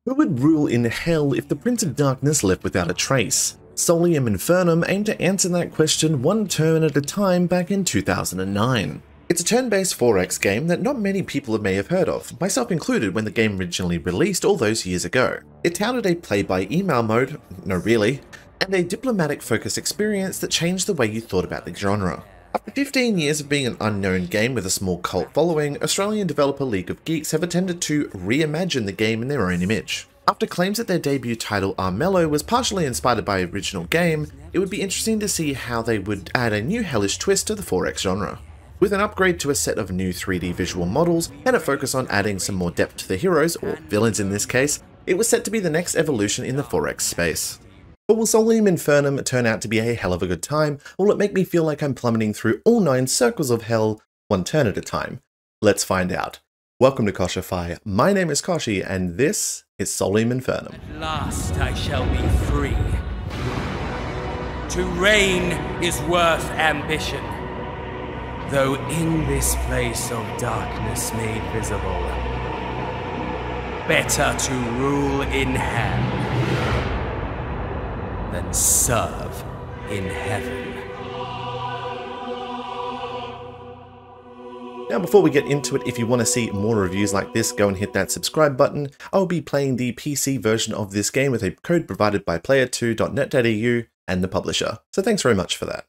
Who would rule in hell if the Prince of Darkness left without a trace? Solium Infernum aimed to answer that question one turn at a time back in 2009. It's a turn-based 4X game that not many people may have heard of, myself included when the game originally released all those years ago. It touted a play-by-email mode, no really, and a diplomatic-focused experience that changed the way you thought about the genre. After 15 years of being an unknown game with a small cult following, Australian developer League of Geeks have attempted to reimagine the game in their own image. After claims that their debut title Armello was partially inspired by the original game, it would be interesting to see how they would add a new hellish twist to the 4X genre. With an upgrade to a set of new 3D visual models and a focus on adding some more depth to the heroes, or villains in this case, it was set to be the next evolution in the 4X space. But will Solium Infernum turn out to be a hell of a good time, or will it make me feel like I'm plummeting through all 9 circles of hell, one turn at a time? Let's find out. Welcome to Kochiefy, my name is Kochie, and this is Solium Infernum. At last I shall be free. To reign is worth ambition, though in this place of darkness made visible, better to rule in hell than serve in heaven. Now before we get into it, if you want to see more reviews like this, go and hit that subscribe button. I'll be playing the PC version of this game with a code provided by player2.net.eu and the publisher, so thanks very much for that.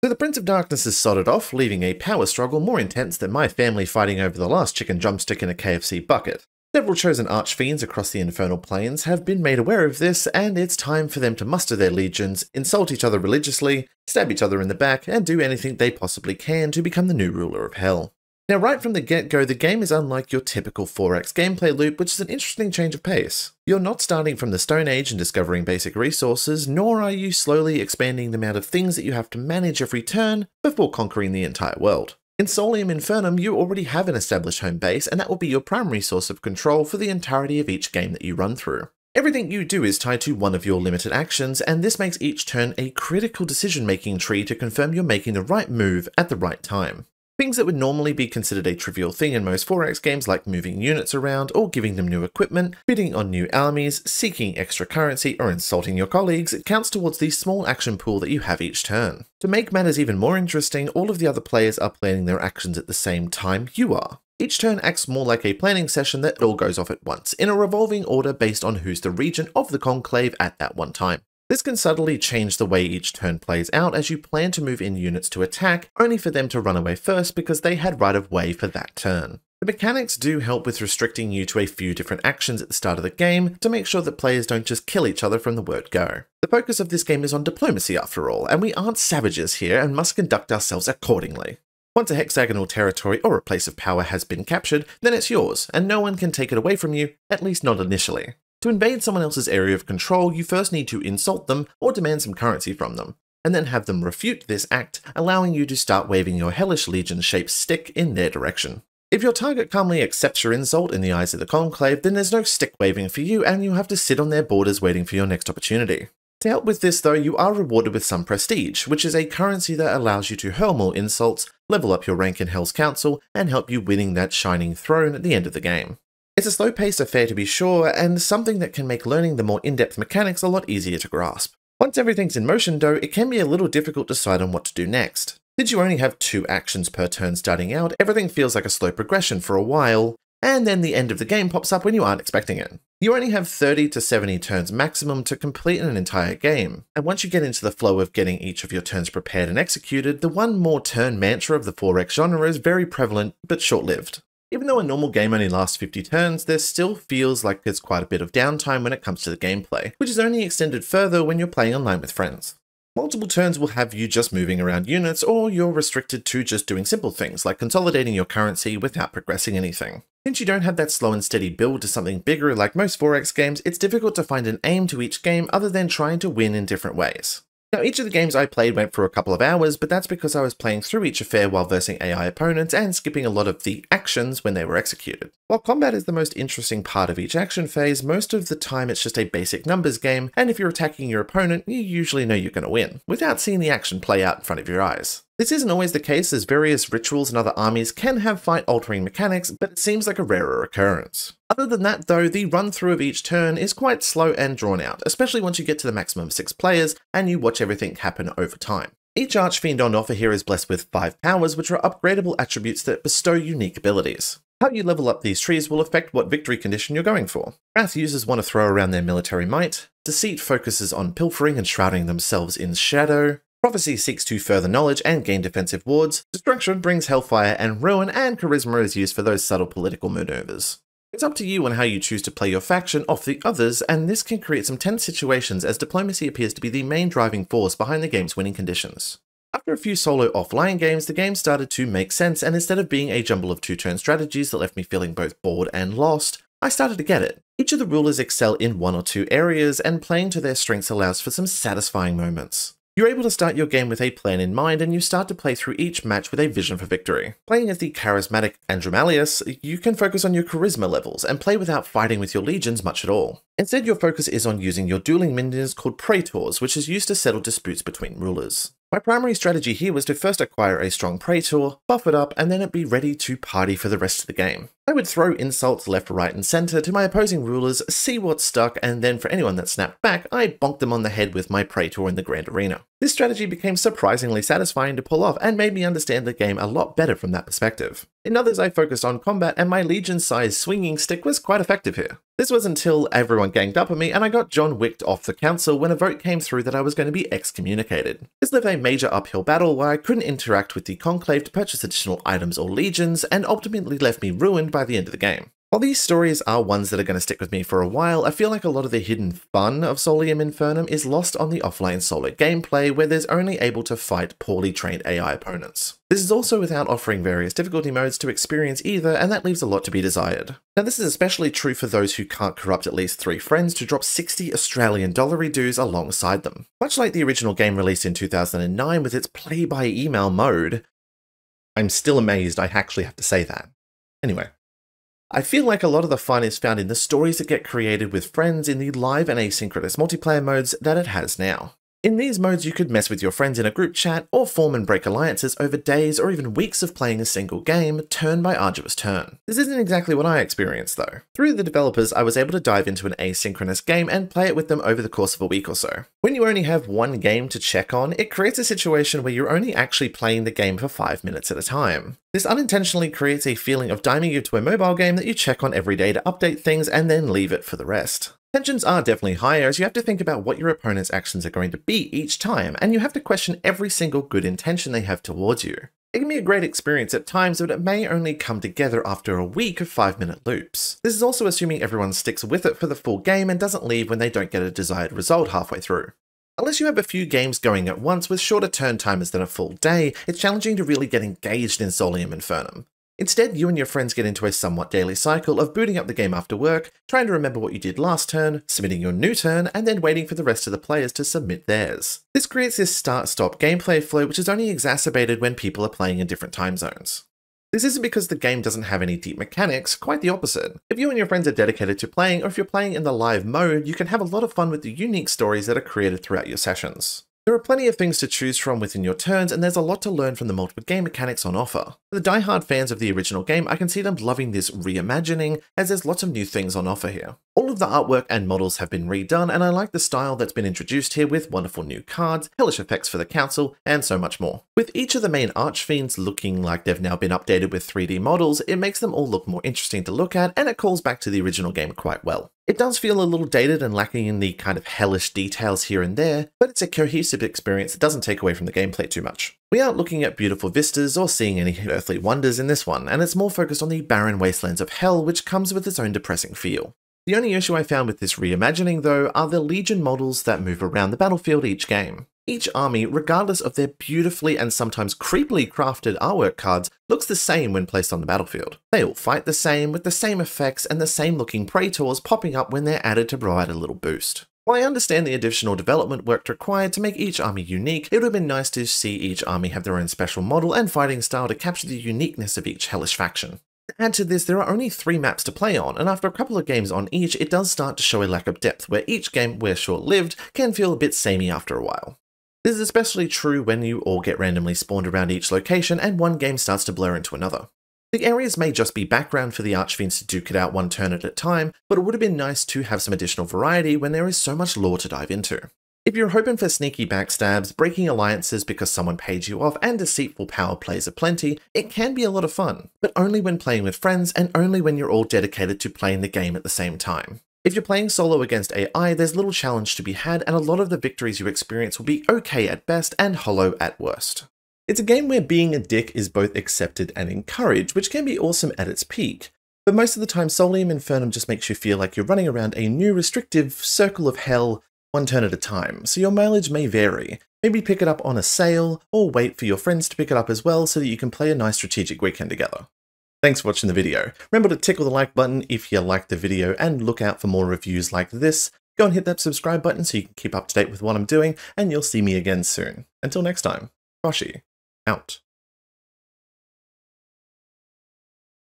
So the Prince of Darkness is sodded off, leaving a power struggle more intense than my family fighting over the last chicken drumstick in a KFC bucket. Several chosen archfiends across the infernal planes have been made aware of this, and it's time for them to muster their legions, insult each other religiously, stab each other in the back, and do anything they possibly can to become the new ruler of hell. Now right from the get-go, the game is unlike your typical 4X gameplay loop, which is an interesting change of pace. You're not starting from the Stone Age and discovering basic resources, nor are you slowly expanding the amount of things that you have to manage every turn before conquering the entire world. In Solium Infernum, you already have an established home base, and that will be your primary source of control for the entirety of each game that you run through. Everything you do is tied to one of your limited actions, and this makes each turn a critical decision-making tree to confirm you're making the right move at the right time. Things that would normally be considered a trivial thing in most 4X games, like moving units around or giving them new equipment, bidding on new armies, seeking extra currency, or insulting your colleagues, it counts towards the small action pool that you have each turn. To make matters even more interesting, all of the other players are planning their actions at the same time you are. Each turn acts more like a planning session that all goes off at once, in a revolving order based on who's the regent of the conclave at that one time. This can subtly change the way each turn plays out as you plan to move in units to attack, only for them to run away first because they had right of way for that turn. The mechanics do help with restricting you to a few different actions at the start of the game to make sure that players don't just kill each other from the word go. The focus of this game is on diplomacy after all, and we aren't savages here and must conduct ourselves accordingly. Once a hexagonal territory or a place of power has been captured, then it's yours, and no one can take it away from you, at least not initially. To invade someone else's area of control, you first need to insult them or demand some currency from them, and then have them refute this act, allowing you to start waving your hellish legion-shaped stick in their direction. If your target calmly accepts your insult in the eyes of the conclave, then there's no stick waving for you and you'll have to sit on their borders waiting for your next opportunity. To help with this though, you are rewarded with some prestige, which is a currency that allows you to hurl more insults, level up your rank in Hell's Council, and help you winning that shining throne at the end of the game. It's a slow-paced affair to be sure, and something that can make learning the more in-depth mechanics a lot easier to grasp. Once everything's in motion though, it can be a little difficult to decide on what to do next. Since you only have 2 actions per turn starting out, everything feels like a slow progression for a while, and then the end of the game pops up when you aren't expecting it. You only have 30 to 70 turns maximum to complete an entire game, and once you get into the flow of getting each of your turns prepared and executed, the one more turn mantra of the 4X genre is very prevalent but short-lived. Even though a normal game only lasts 50 turns, there still feels like there's quite a bit of downtime when it comes to the gameplay, which is only extended further when you're playing online with friends. Multiple turns will have you just moving around units, or you're restricted to just doing simple things like consolidating your currency without progressing anything. Since you don't have that slow and steady build to something bigger like most 4X games, it's difficult to find an aim to each game other than trying to win in different ways. Now, each of the games I played went for a couple of hours, but that's because I was playing through each affair while versing AI opponents and skipping a lot of the actions when they were executed. While combat is the most interesting part of each action phase, most of the time it's just a basic numbers game, and if you're attacking your opponent, you usually know you're going to win, without seeing the action play out in front of your eyes. This isn't always the case, as various rituals and other armies can have fight-altering mechanics, but it seems like a rarer occurrence. Other than that though, the run-through of each turn is quite slow and drawn out, especially once you get to the maximum of 6 players and you watch everything happen over time. Each Archfiend on offer here is blessed with 5 powers, which are upgradable attributes that bestow unique abilities. How you level up these trees will affect what victory condition you're going for. Wrath users want to throw around their military might, Deceit focuses on pilfering and shrouding themselves in shadow, Prophecy seeks to further knowledge and gain defensive wards, Destruction brings hellfire and ruin, and Charisma is used for those subtle political maneuvers. It's up to you on how you choose to play your faction off the others, and this can create some tense situations as diplomacy appears to be the main driving force behind the game's winning conditions. After a few solo offline games, the game started to make sense, and instead of being a jumble of 2-turn strategies that left me feeling both bored and lost, I started to get it. Each of the rulers excel in 1 or 2 areas, and playing to their strengths allows for some satisfying moments. You're able to start your game with a plan in mind, and you start to play through each match with a vision for victory. Playing as the charismatic Andromalius, you can focus on your charisma levels and play without fighting with your legions much at all. Instead, your focus is on using your dueling minions called Praetors, which is used to settle disputes between rulers. My primary strategy here was to first acquire a strong Praetor, buff it up, and then it'd be ready to party for the rest of the game. I would throw insults left, right, and center to my opposing rulers, see what stuck, and then for anyone that snapped back, I bonked them on the head with my Praetor in the Grand Arena. This strategy became surprisingly satisfying to pull off and made me understand the game a lot better from that perspective. In others, I focused on combat, and my legion-sized swinging stick was quite effective here. This was until everyone ganged up on me and I got John Wicked off the council when a vote came through that I was going to be excommunicated. This left a major uphill battle where I couldn't interact with the Conclave to purchase additional items or legions, and ultimately left me ruined by the end of the game. While these stories are ones that are going to stick with me for a while, I feel like a lot of the hidden fun of Solium Infernum is lost on the offline solo gameplay, where there's only able to fight poorly trained AI opponents. This is also without offering various difficulty modes to experience either, and that leaves a lot to be desired. Now this is especially true for those who can't corrupt at least 3 friends to drop 60 Australian dollar dues alongside them. Much like the original game released in 2009 with its play by email mode. I'm still amazed I actually have to say that. Anyway. I feel like a lot of the fun is found in the stories that get created with friends in the live and asynchronous multiplayer modes that it has now. In these modes, you could mess with your friends in a group chat, or form and break alliances over days or even weeks of playing a single game, turn by arduous turn. This isn't exactly what I experienced though. Through the developers, I was able to dive into an asynchronous game and play it with them over the course of a week or so. When you only have one game to check on, it creates a situation where you're only actually playing the game for 5 minutes at a time. This unintentionally creates a feeling of diming you to a mobile game that you check on every day to update things and then leave it for the rest. Tensions are definitely higher, as you have to think about what your opponent's actions are going to be each time, and you have to question every single good intention they have towards you. It can be a great experience at times, but it may only come together after a week of 5-minute loops. This is also assuming everyone sticks with it for the full game and doesn't leave when they don't get a desired result halfway through. Unless you have a few games going at once with shorter turn timers than a full day, it's challenging to really get engaged in Solium Infernum. Instead, you and your friends get into a somewhat daily cycle of booting up the game after work, trying to remember what you did last turn, submitting your new turn, and then waiting for the rest of the players to submit theirs. This creates this start-stop gameplay flow, which is only exacerbated when people are playing in different time zones. This isn't because the game doesn't have any deep mechanics, quite the opposite. If you and your friends are dedicated to playing, or if you're playing in the live mode, you can have a lot of fun with the unique stories that are created throughout your sessions. There are plenty of things to choose from within your turns, and there's a lot to learn from the multiple game mechanics on offer. For the die-hard fans of the original game, I can see them loving this reimagining, as there's lots of new things on offer here. All of the artwork and models have been redone, and I like the style that's been introduced here with wonderful new cards, hellish effects for the council, and so much more. With each of the main archfiends looking like they've now been updated with 3D models, it makes them all look more interesting to look at, and it calls back to the original game quite well. It does feel a little dated and lacking in the kind of hellish details here and there, but it's a cohesive experience that doesn't take away from the gameplay too much. We aren't looking at beautiful vistas or seeing any earthly wonders in this one, and it's more focused on the barren wastelands of hell, which comes with its own depressing feel. The only issue I found with this reimagining though are the legion models that move around the battlefield each game. Each army, regardless of their beautifully and sometimes creepily crafted artwork cards, looks the same when placed on the battlefield. They all fight the same, with the same effects and the same looking Praetors popping up when they're added to provide a little boost. While I understand the additional development work required to make each army unique, it would have been nice to see each army have their own special model and fighting style to capture the uniqueness of each hellish faction. To add to this, there are only 3 maps to play on, and after a couple of games on each, it does start to show a lack of depth, where each game, where short-lived, can feel a bit samey after a while. This is especially true when you all get randomly spawned around each location and one game starts to blur into another. The areas may just be background for the Archfiends to duke it out one turn at a time, but it would have been nice to have some additional variety when there is so much lore to dive into. If you're hoping for sneaky backstabs, breaking alliances because someone paid you off, and deceitful power plays aplenty, it can be a lot of fun, but only when playing with friends and only when you're all dedicated to playing the game at the same time. If you're playing solo against AI, there's little challenge to be had, and a lot of the victories you experience will be okay at best and hollow at worst. It's a game where being a dick is both accepted and encouraged, which can be awesome at its peak. But most of the time, Solium Infernum just makes you feel like you're running around a new restrictive circle of hell one turn at a time, so your mileage may vary. Maybe pick it up on a sale, or wait for your friends to pick it up as well so that you can play a nice strategic weekend together. Thanks for watching the video. Remember to tickle the like button if you liked the video and look out for more reviews like this. Go and hit that subscribe button so you can keep up to date with what I'm doing, and you'll see me again soon. Until next time, Kochie, out.